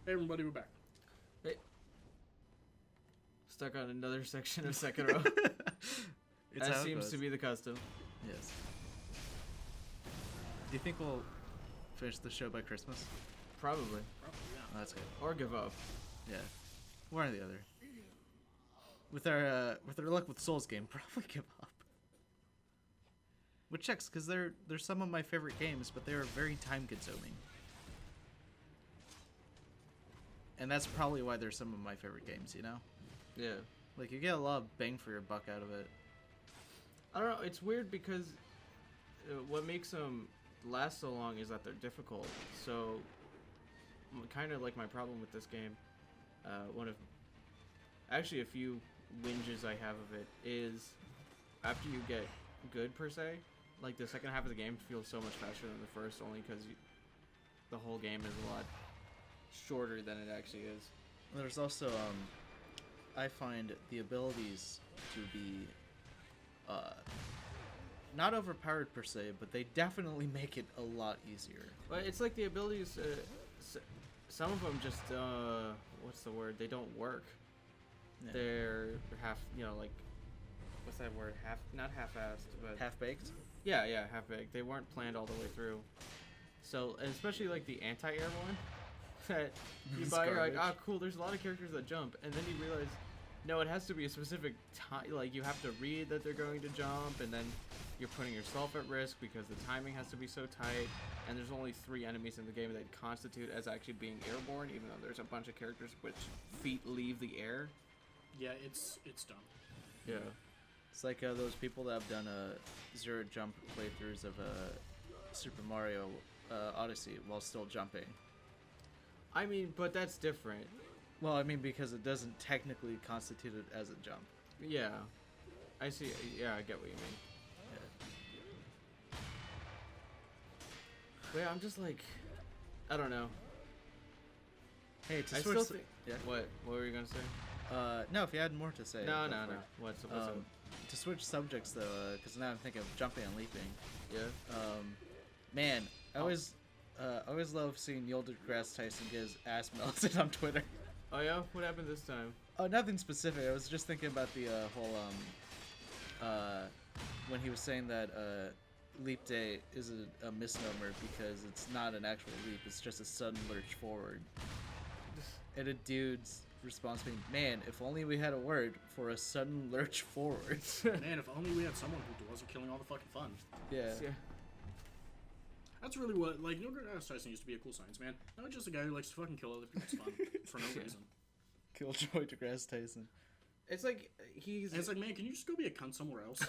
Hey everybody, we're back. Hey. Stuck on another section of Sekiro. That seems to be the custom. Yes. Do you think we'll finish the show by Christmas? Probably. Probably, yeah. Oh, that's good. Or give up. Yeah. One or the other. With our luck with Souls game, probably give up. Which checks, because they're some of my favorite games, but they're very time consuming. And that's probably why they're some of my favorite games, you know? Yeah. Like, you get a lot of bang for your buck out of it. I don't know, it's weird because what makes them last so long is that they're difficult. So, kind of like my problem with this game, actually a few whinges I have of it is after you get good per se, like the second half of the game feels so much faster than the first, only because the whole game is a lot shorter than it actually is. There's also, I find the abilities to be not overpowered per se, but they definitely make it a lot easier. But it's like the abilities, some of them just, what's the word? They don't work. Yeah. They're half, like, what's that word? Not half-assed, but... Half-baked? Yeah, half-baked. They weren't planned all the way through. So, and especially, like, the anti-air one, that you buy, you're like, oh, cool, there's a lot of characters that jump, and then you realize, no, it has to be a specific time, like, you have to read that they're going to jump, and then you're putting yourself at risk because the timing has to be so tight, and there's only 3 enemies in the game that constitute as actually being airborne, even though there's a bunch of characters which feet leave the air. Yeah, it's dumb. Yeah. It's like those people that have done zero jump playthroughs of Super Mario Odyssey while still jumping. I mean, but that's different. Well, I mean, because it doesn't technically constitute it as a jump. Yeah. I see. Yeah, I get what you mean. Yeah. But yeah, I'm just like, I don't know. Hey, to I switch... still think... Yeah. What were you going to say? No, if you had more to say. No. go for it. What's up? To switch subjects, though, because now I'm thinking of jumping and leaping. Yeah. Man, I always love seeing Neil deGrasse Tyson get his ass melted on Twitter. Oh yeah? What happened this time? Oh, nothing specific. I was just thinking about the whole when he was saying that leap day is a misnomer because it's not an actual leap. It's just a sudden lurch forward. And a dude's response being, "Man, if only we had a word for a sudden lurch forward." Man, if only we had someone who wasn't killing all the fucking fun. Yeah. That's really what, like, Neil deGrasse Tyson used to be a cool science man. Now he's just a guy who likes to fucking kill other people's fun for no reason. Killjoy deGrasse Tyson. It's like he's. And it's like, man, can you just go be a cunt somewhere else?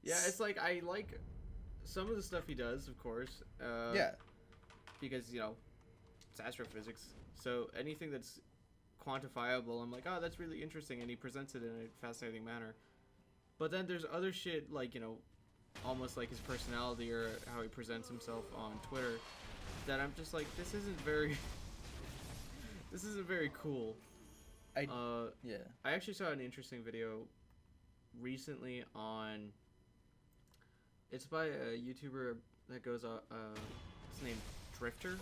Yeah, it's like I like some of the stuff he does, of course. Yeah. Because it's astrophysics, so anything that's quantifiable, I'm like, oh, that's really interesting, and he presents it in a fascinating manner. But then there's other shit like almost like his personality or how he presents himself on Twitter, that I'm just like, this isn't very cool. Yeah. I actually saw an interesting video recently on. It's by a YouTuber that goes his name Drifter,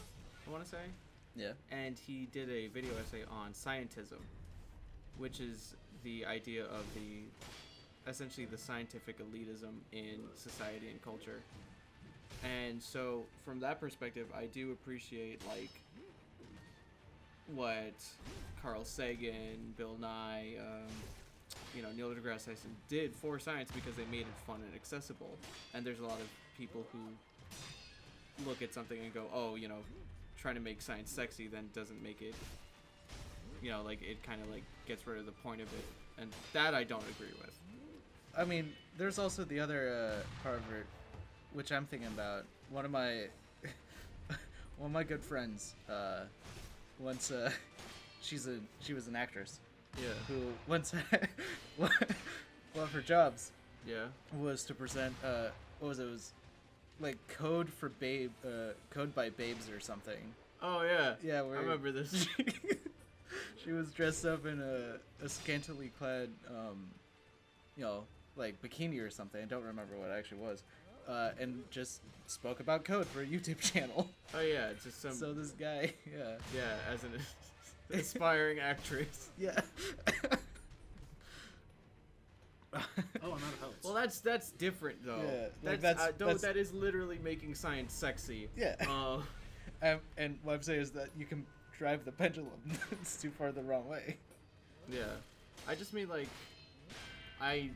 I want to say. Yeah. And he did a video essay on scientism, which is the idea of essentially the scientific elitism in society and culture. And so from that perspective, I do appreciate like what Carl Sagan, Bill Nye, Neil deGrasse Tyson did for science, because they made it fun and accessible. And there's a lot of people who look at something and go, oh, trying to make science sexy then doesn't make it, like it kind of like gets rid of the point of it. And that I don't agree with. I mean, there's also the other part of it, which I'm thinking about. One of my good friends, once she was an actress. Yeah. Who once one of her jobs. Yeah. Was to present what was it? It was like Code by Babes or something. Oh yeah. Yeah, I remember this. She was dressed up in a scantily clad like bikini or something. I don't remember what it actually was. and just spoke about code for a YouTube channel. Oh yeah, just some. So this guy, yeah. Yeah, as an aspiring actress. Yeah. Oh, I'm out of health. Well, that's different though. Yeah, like that's that is literally making science sexy. Yeah. Uh, And what I'm saying is that you can drive the pendulum. It's too far the wrong way. yeah. I just mean like, I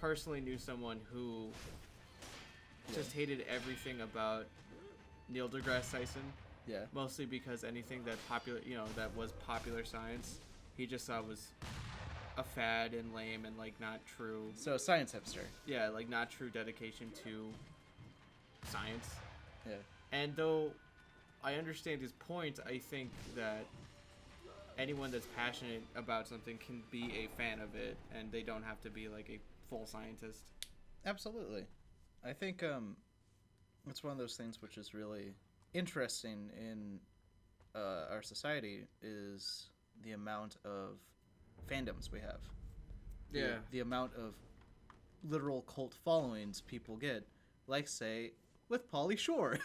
personally knew someone who just hated everything about Neil deGrasse Tyson. Yeah. Mostly because anything that that was popular science, he just thought was a fad and lame and like not true. So a science hipster. Yeah, like not true dedication to science. Yeah. And though I understand his point, I think that anyone that's passionate about something can be a fan of it, and they don't have to be like a full scientist. Absolutely. I think it's one of those things which is really interesting in our society is the amount of fandoms we have. Yeah. The amount of literal cult followings people get, like say with Pauly Shore.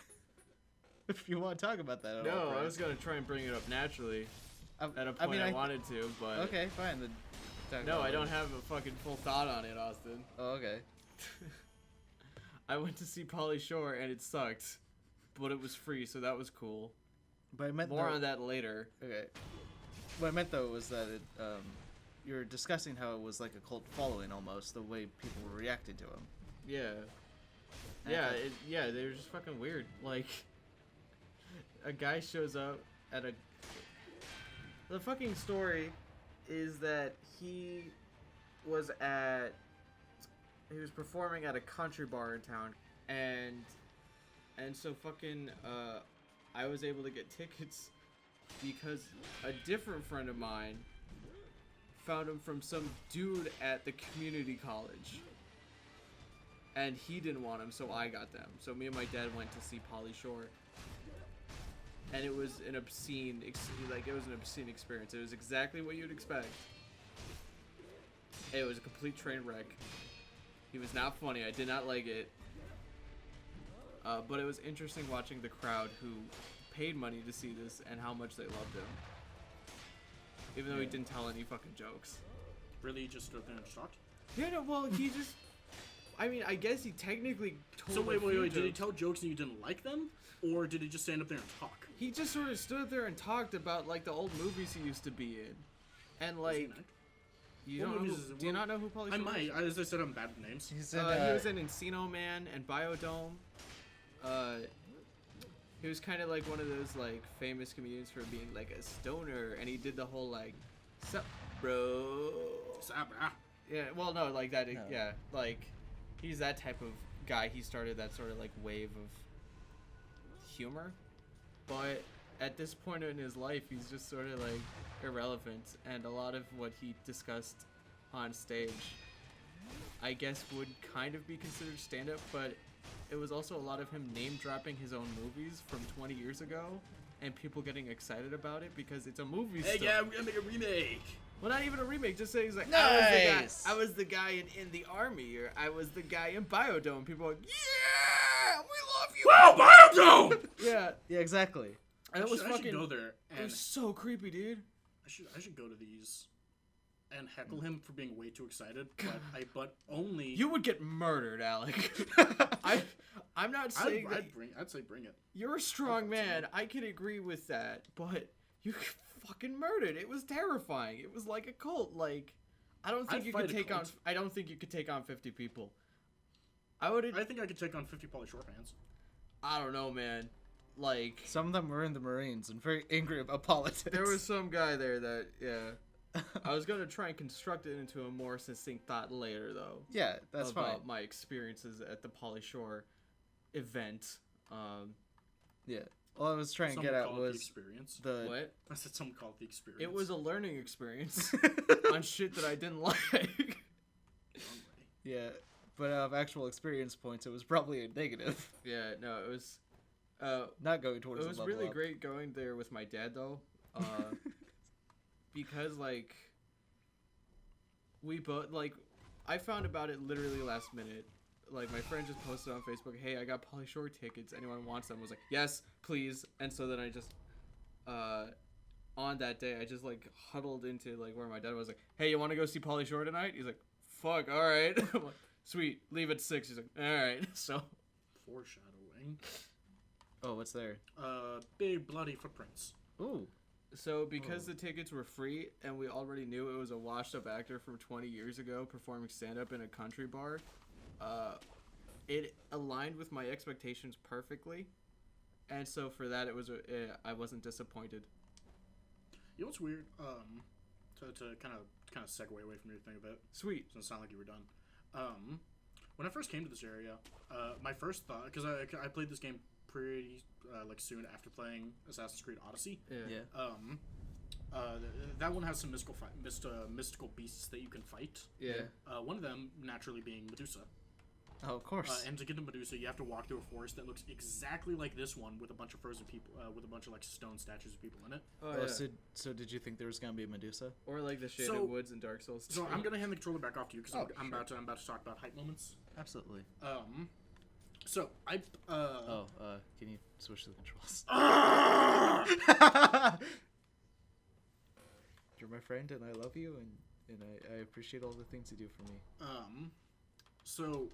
If you want to talk about that at all. No, I Brian. was gonna try and bring it up naturally at a point I mean, I wanted to, but Okay, fine. Then talk no, about I it. don't have a fucking full thought on it, Austin. Oh, okay. I went to see Pauly Shore and it sucked, but it was free, so that was cool. But I meant More though, on that later. Okay. What I meant though was that it, you're discussing how it was like a cult following almost, the way people were reacting to him. Yeah. They were just fucking weird. Like, a guy shows up at a... The fucking story is that he was performing at a country bar in town, and so fucking, I was able to get tickets because a different friend of mine found him from some dude at the community college. And he didn't want him, so I got them. So me and my dad went to see Pauly Shore. And it was an obscene experience. It was exactly what you'd expect. It was a complete train wreck. He was not funny. I did not like it. But it was interesting watching the crowd who paid money to see this and how much they loved him. Even though he didn't tell any fucking jokes. Really, just stood there and talked? Yeah, no, well, he just... I mean, I guess he technically told So wait, a few did he jokes. tell jokes and you didn't like them? Or did he just stand up there and talk? He just sort of stood there and talked about, like, the old movies he used to be in. And, Was he like... an actor? You What don't know movies who, is it? do you not know who Pauly Shore I is? might. As I said, I'm bad with names. He's He was in Encino Man and Biodome. He was kind of like one of those like famous comedians for being like a stoner, and he did the whole like, "Sup, bro?" Sabra. Yeah, well, no, like that. No. Yeah, like he's that type of guy. He started that sort of like wave of humor, but at this point in his life, he's just sort of like irrelevant, and a lot of what he discussed on stage, I guess, would kind of be considered stand-up, but it was also a lot of him name-dropping his own movies from 20 years ago, and people getting excited about it because it's a movie Hey, star. yeah, we're gonna make a remake. Well, not even a remake, just saying he's like, Nice! I was the guy in the army, or I was the guy in Biodome. People are like, yeah, we love you! Wow, Biodome! Yeah, Yeah, exactly. and it was I should fucking, go there it and was so creepy, dude. I should go to these and heckle him for being way too excited, but only You would get murdered, Alec. I'm not saying that I'd say bring it. you're a strong man. I can agree with that, but you get fucking murdered. It was terrifying. It was like a cult. Like, I don't think I'd you fight could a take on. cult. I don't think you could take on 50 people. I think I could take on 50 Pauly Shore fans. I don't know, man. Like, Some of them were in the Marines and very angry about politics. there was some guy there that, yeah. I was gonna try and construct it into a more succinct thought later, though. Yeah, that's about fine. my experiences at the Pauly Shore event. Yeah. All I was trying to Someone get at call it the was experience. the What? I said someone call it the experience. It was a learning experience on shit that I didn't like. yeah, but out of actual experience points, it was probably a negative. Yeah, no, it was. Not going towards. It the was level really up. great going there with my dad though, because like we both like I found about it literally last minute. like my friend just posted on Facebook, "Hey, I got Pauly Shore tickets. Anyone wants them?" I was like, "Yes, please." And so then I just, on that day, I just like huddled into like where my dad was like, "Hey, you want to go see Pauly Shore tonight?" He's like, "Fuck, all right." I'm like, "Sweet, leave at 6." He's like, "All right." So Foreshadowing. Oh, what's there? Big bloody footprints. Ooh. So because the tickets were free and we already knew it was a washed-up actor from 20 years ago performing stand-up in a country bar, it aligned with my expectations perfectly, and so for that I wasn't disappointed. You know what's weird? To kind of segue away from your thing a bit. Sweet. Doesn't sound like you were done. When I first came to this area, my first thought, because I played this game pretty like soon after playing Assassin's Creed Odyssey. Yeah. That one has some mystical beasts that you can fight. Yeah. One of them naturally being Medusa. Oh, of course. And to get to Medusa, you have to walk through a forest that looks exactly like this one, with a bunch of frozen people, with a bunch of like stone statues of people in it. Oh, Oh, yeah. so did you think there was gonna be a Medusa? Or like the Shaded So- Woods in Dark Souls. So I'm gonna hand the controller back off to you because I'm sure. about to talk about hype moments. Absolutely. So I Can you switch the controls? You're my friend, and I love you, and I appreciate all the things you do for me. So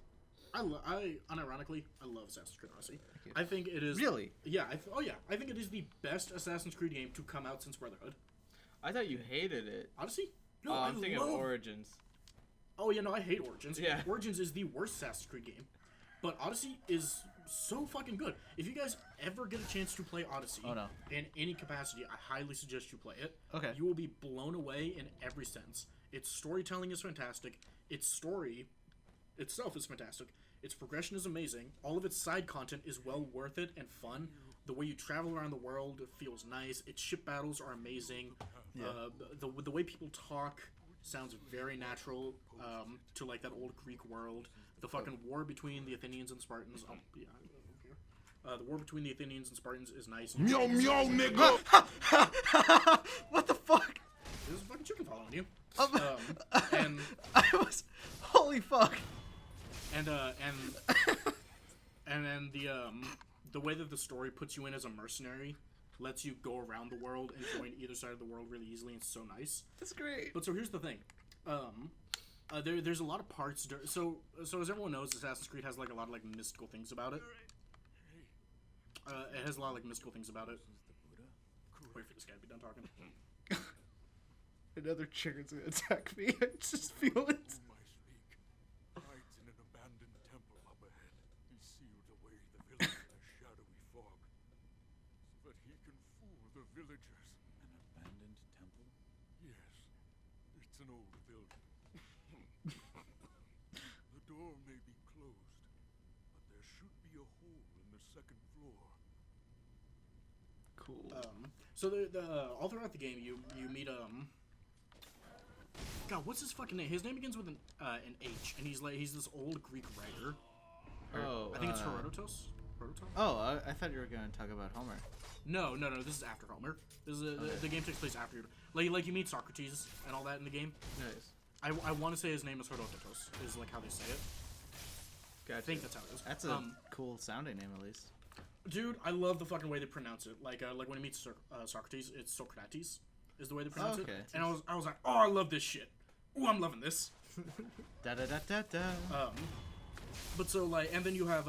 I unironically I love Assassin's Creed Odyssey. I think it is Really? Yeah. I think it is the best Assassin's Creed game to come out since Brotherhood. I thought you hated it. Odyssey? No, I'm thinking of Origins. Oh yeah, no, I hate Origins. Yeah. Origins is the worst Assassin's Creed game, but Odyssey is so fucking good. If you guys ever get a chance to play Odyssey, Oh, no. in any capacity, I highly suggest you play it. Okay. You will be blown away in every sense. Its storytelling is fantastic. Its story itself is fantastic. Its progression is amazing. All of its side content is well worth it and fun. The way you travel around the world feels nice. Its ship battles are amazing. Yeah. The way people talk sounds very natural to like that old Greek world. The fucking war between the Athenians and Spartans. Oh, yeah, I don't care. The war between the Athenians and Spartans is nice. Yo, nigga! What the fuck? There's a fucking chicken following you. Um, And I was. Holy fuck! and then the way that the story puts you in as a mercenary lets you go around the world and join either side of the world really easily. And it's so nice. That's great. But so here's the thing. There's a lot of parts. So as everyone knows, Assassin's Creed has like a lot of like mystical things about it. It has a lot of like mystical things about it. Wait for this guy to be done talking. Another chicken's gonna attack me. I just feel it. Hides in an abandoned temple up ahead. He sealed away the village in a shadowy fog, so that he can fool the villagers. An abandoned temple? Yes, it's an old building. The door may be closed, but there should be a hole in the second floor. Cool. So all throughout the game, you meet God, what's his fucking name? His name begins with an H, and he's this old Greek writer. Oh, I think it's Herodotus. Herodotus? Oh, I thought you were gonna talk about Homer. No. This is after Homer. This is the game takes place after you. Like you meet Socrates and all that in the game. nice. I want to say his name is Herodotus. Is like how they say it. Gotcha. I think that's how it is. That's a cool sounding name, at least. Dude, I love the fucking way they pronounce it. Like when he meets Socrates, it's Socrates is the way they pronounce okay. it. And I was like, oh, I love this shit. Ooh, I'm loving this. Da da da da da. But so like, and then you have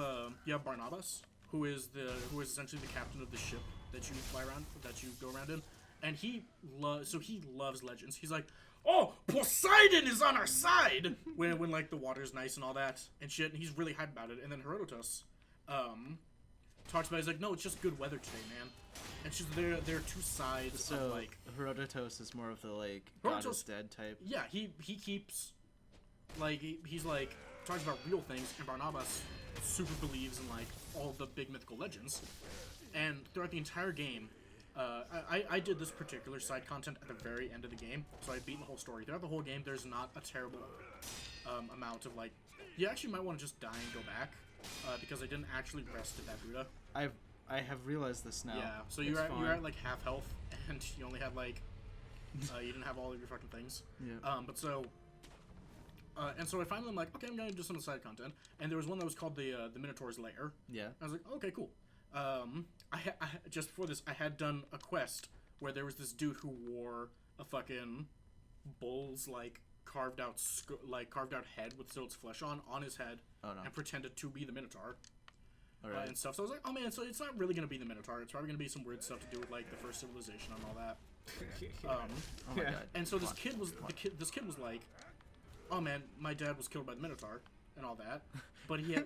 Barnabas, who is essentially the captain of the ship that you fly around, that you go around in, and he loves legends. He's like, oh, Poseidon is on our side when like the water's nice and all that and shit. And he's really hyped about it. And then Herodotus, talks about, he's like, no, it's just good weather today, man. And she's there are two sides So of like. Herodotus is more of the like God Herodotus- is dead type. Yeah, he keeps, like, he's like, talks about real things, and Barnabas super believes in, like, all the big mythical legends. And throughout the entire game, I did this particular side content at the very end of the game, so I beat the whole story. Throughout the whole game, there's not a terrible amount of, like, you actually might want to just die and go back, because I didn't actually rest at that Buddha. I have realized this now. Yeah, so It's you're fine. at like half health, and you only had like, you didn't have all of your fucking things. Yeah. But so, And so I finally am like, okay, I'm gonna do some side content. And there was one that was called the Minotaur's Lair. Yeah. I was like, okay, cool. Just before this, I had done a quest where there was this dude who wore a fucking bull's like carved out head with still its flesh on his head, Oh no. and pretended to be the Minotaur. All right. And stuff. So I was like, oh man, so it's not really gonna be the Minotaur. It's probably gonna be some weird stuff to do with like the first civilization and all that. Oh my Yeah. god. And so this Come kid was this kid was like, oh man, my dad was killed by the Minotaur and all that, but he had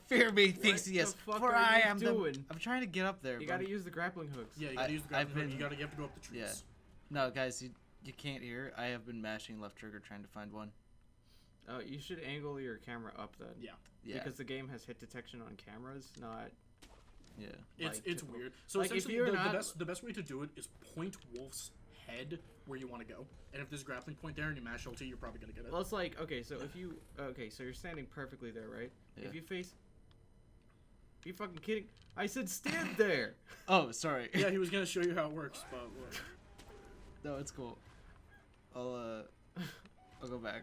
Fear me, Theseus, the fuck for are I you am doing? I'm trying to get up there. You but- gotta use the grappling hooks. yeah, you gotta use the I've grappling hook. been- You have to go up the trees. Yeah. No, guys, you can't hear. I have been mashing left trigger trying to find one. Oh, you should angle your camera up then. Yeah. Yeah. Because the game has hit detection on cameras, not. Yeah. It's Like, weird. So like, if essentially, you're the not- the best way to do it is point Wolf's head where you want to go, and if there's a grappling point there and you mash LT, you're probably gonna get it. Well, it's like okay, so if you so you're standing perfectly there, right? Yeah. If you face. Are you fucking kidding? I said stand there. Oh, sorry. Yeah, he was gonna show you how it works, but look. No, it's cool. I'll go back.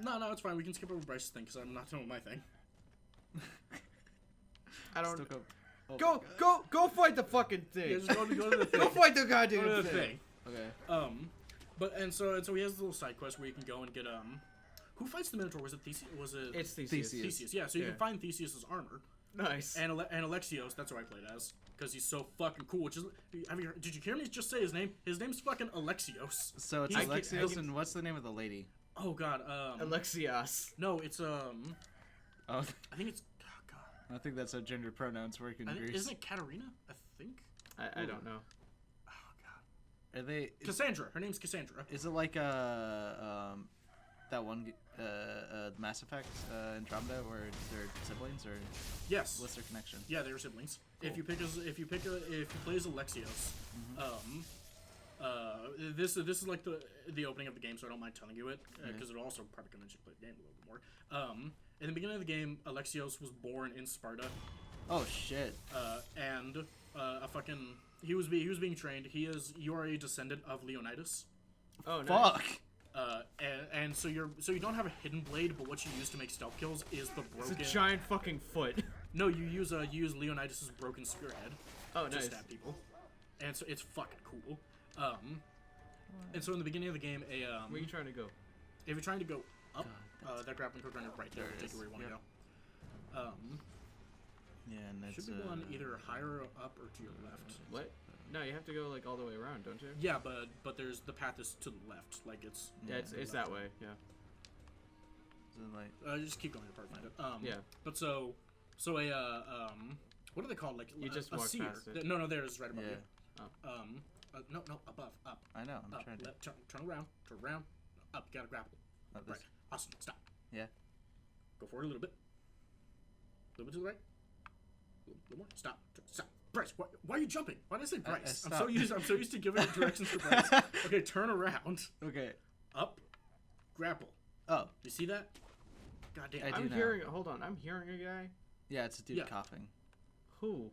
No, it's fine. We can skip over Bryce's thing because I'm not doing my thing. I don't. Still go. Oh my Go, God. go fight the fucking Yeah, thing. just go to the thing. Go fight the Go to goddamn the thing. thing. Okay. But and so he has this little side quest where you can go and get who fights the Minotaur? Was it Theseus? Was it It's Theseus. Theseus. Yeah, so you Yeah. can find Theseus's armor Nice. and Alexios. That's who I played as because he's so fucking cool. Which is, did you hear me just say his name? His name's fucking Alexios. So it's He's- Alexios, and what's the name of the lady? Oh God. Alexios. No, it's Oh, I think it's oh, God. I think that's how gender pronouns work in I think, Greece. isn't it Katerina? I think. I don't know. Oh God. Are they? Cassandra. Her name's Cassandra. Is it like that one Mass Effect Andromeda, where they're siblings, or Yes. what's their connection? Yeah, they were siblings. Cool. If you play as Alexios, this is like the opening of the game, so I don't mind telling you it because it'll also probably convince you to play the game a little bit more. In the beginning of the game, Alexios was born in Sparta, Oh shit. and he was being trained. You are a descendant of Leonidas. Oh, nice. Fuck. And so you don't have a hidden blade, but what you use to make stealth kills is the It's broken. a giant fucking foot. No, you use Leonidas's broken spearhead Oh, to nice. stab people, and so it's fucking cool. And so in the beginning of the game, Where are you trying to go? if you're trying to go up, God, that grappling hook on your right there There will it take is, you where you want to yep. go. Yeah, and that's Should be one either higher up or to your left. What? No, you have to go like all the way around, don't you? Yeah, but there's the path is to the left, like it's. Yeah, it's that way. Yeah. Is it like Just keep going apart, find it. Yeah. But what are they called? Like You just a walk seer. past it. No, there's right above yeah? you. No, above, up. I know. I'm Up, trying to. left, turn around, up. You gotta grapple. Not this. Right. Awesome. Stop. Yeah. Go forward a little bit. A little bit to the right. A little more. Stop. Stop. Bryce, why are you jumping? Why did I say Bryce? I'm so used to giving directions to Bryce. Okay, turn around. Okay. Up. Grapple. Oh. You see that? God damn. I do I'm now. hearing. Hold on. I'm hearing a guy. Yeah, it's a dude Yeah. coughing. Who?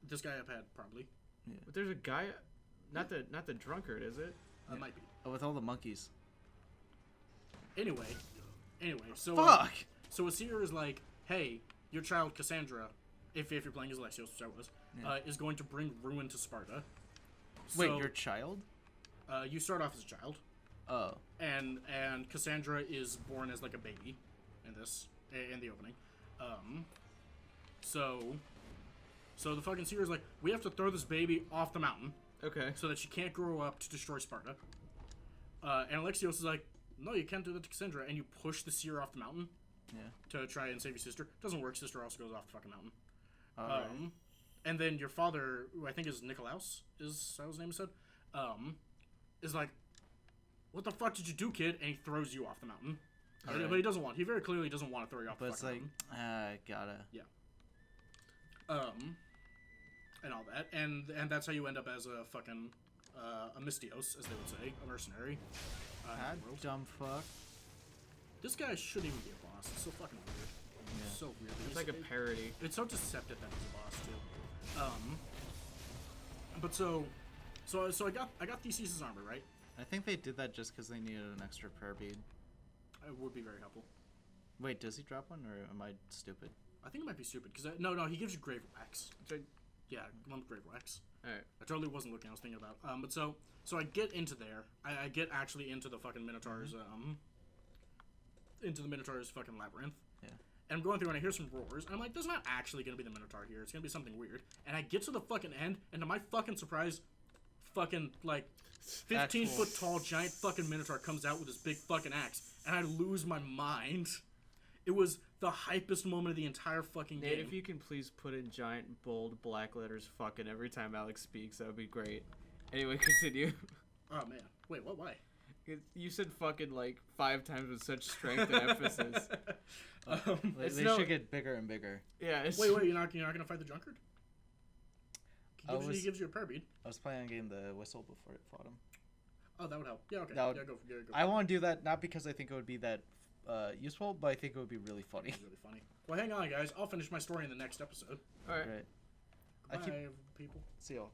This guy I've had probably. But there's a guy. Not the drunkard, is it? Might be. Oh, with all the monkeys. Anyway, so Fuck. So Asir is like, hey, your child Cassandra, if you're playing as Alexios, which I was, is going to bring ruin to Sparta. Wait, So, your child? you start off as a child, Oh. and Cassandra is born as like a baby in the opening. So the fucking seer is like, we have to throw this baby off the mountain Okay. so that she can't grow up to destroy Sparta. And Alexios is like, no, you can't do that to Cassandra, and you push the seer off the mountain Yeah. to try and save your sister. Doesn't work. Sister also goes off the fucking mountain. Alright. And then your father, who I think is Nikolaus, is how his name is said, is like, what the fuck did you do, kid? And he throws you off the mountain. Alright. But he doesn't want. He very clearly doesn't want to throw you off But the it's fucking like, mountain. gotta. And all that, and that's how you end up as a fucking a Mystios, as they would say, a mercenary. in God, the world. dumb fuck. This guy shouldn't even be a boss. It's so fucking weird. Yeah. So weird. It's like a parody. It's so deceptive that he's a boss too. But so I got Theseus's armor, right? I think they did that just because they needed an extra prayer bead. It would be very helpful. Wait, does he drop one, or am I stupid? I think it might be stupid because no, he gives you grave wax. So- Yeah, lump grave wax. All right. I totally wasn't looking. I was thinking about. But so I get into there. I get actually into the fucking Minotaur's into the Minotaur's fucking labyrinth. Yeah. And I'm going through and I hear some roars. And I'm like, there's not actually gonna be the Minotaur here. It's gonna be something weird. And I get to the fucking end, and to my fucking surprise, fucking like 15-foot tall giant fucking Minotaur comes out with his big fucking axe, and I lose my mind. It was the hypest moment of the entire fucking Nate, game. if you can please put in giant, bold, black letters fucking every time Alex speaks, that would be great. Anyway, continue. Oh man, wait, what? Why? You said fucking like 5 times with such strength and emphasis. They should get bigger and bigger. Yeah. It's, Wait, you're not gonna fight the drunkard? He gives you a prayer bead. I was planning on getting the whistle before it fought him. Oh, that would help. Yeah, okay. That would- Yeah, go. I want to do that not because I think it would be that useful, but I think it would be really funny. It's really funny. Well, hang on, guys. I'll finish my story in the next episode. all right. Right. Bye, I keep- people. See y'all.